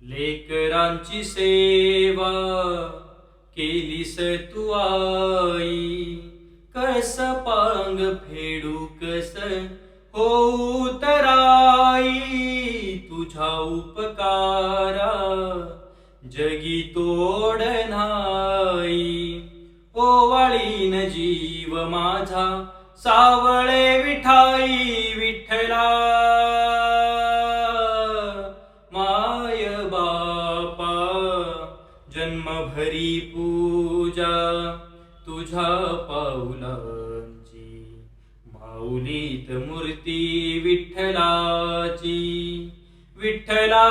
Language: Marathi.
लेकरांची सेवा केलीस तू आई, कस पांग फेडू कस होऊ तराई, तुझ्या उपकारा जगी तोड नाही. ओवाळीन जीव माझा सावळे विठाई, विठ्ठला माय बापा जन्मभरी पूजा तुझ्या पाऊलांची, माऊलीत मूर्ती विठ्ठलाची. विठ्ठला